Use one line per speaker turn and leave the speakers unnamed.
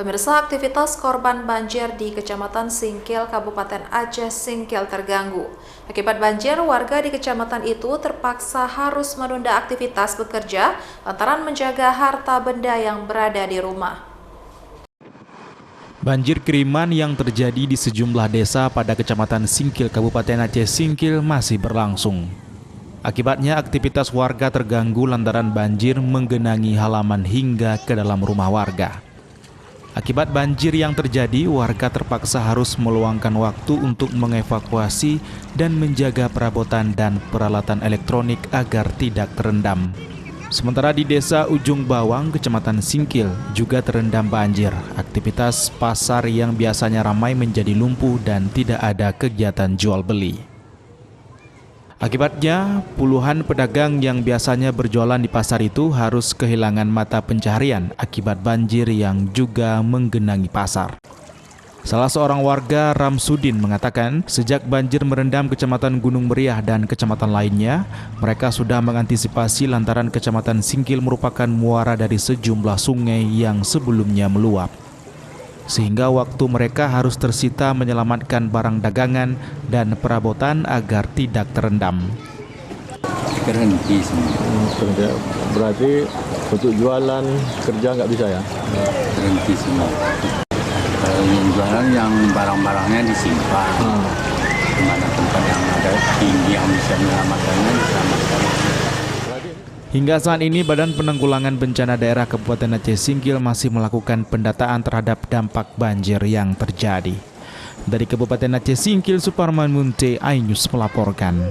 Pemirsa, aktivitas korban banjir di Kecamatan Singkil, Kabupaten Aceh Singkil terganggu. Akibat banjir, warga di kecamatan itu terpaksa harus menunda aktivitas bekerja lantaran menjaga harta benda yang berada di rumah.
Banjir kiriman yang terjadi di sejumlah desa pada Kecamatan Singkil, Kabupaten Aceh Singkil masih berlangsung. Akibatnya aktivitas warga terganggu lantaran banjir menggenangi halaman hingga ke dalam rumah warga. Akibat banjir yang terjadi, warga terpaksa harus meluangkan waktu untuk mengevakuasi dan menjaga perabotan dan peralatan elektronik agar tidak terendam. Sementara di Desa Ujung Bawang, Kecamatan Singkil juga terendam banjir. Aktivitas pasar yang biasanya ramai menjadi lumpuh dan tidak ada kegiatan jual beli. Akibatnya, puluhan pedagang yang biasanya berjualan di pasar itu harus kehilangan mata pencaharian akibat banjir yang juga menggenangi pasar. Salah seorang warga, Ramsudin, mengatakan sejak banjir merendam Kecamatan Gunung Meriah dan kecamatan lainnya, mereka sudah mengantisipasi lantaran Kecamatan Singkil merupakan muara dari sejumlah sungai yang sebelumnya meluap. Sehingga waktu mereka harus tersita menyelamatkan barang dagangan dan perabotan agar tidak terendam.
Terhenti semua.
Berarti untuk jualan kerja nggak bisa ya?
Terhenti semua. Kalau yang jualan yang barang-barangnya disimpan. Di mana tempat yang ada tinggi yang bisa menyelamatkannya diselamatkan.
Hingga saat ini, Badan Penanggulangan Bencana Daerah Kabupaten Aceh Singkil masih melakukan pendataan terhadap dampak banjir yang terjadi. Dari Kabupaten Aceh Singkil, Suparman Munte, iNews melaporkan.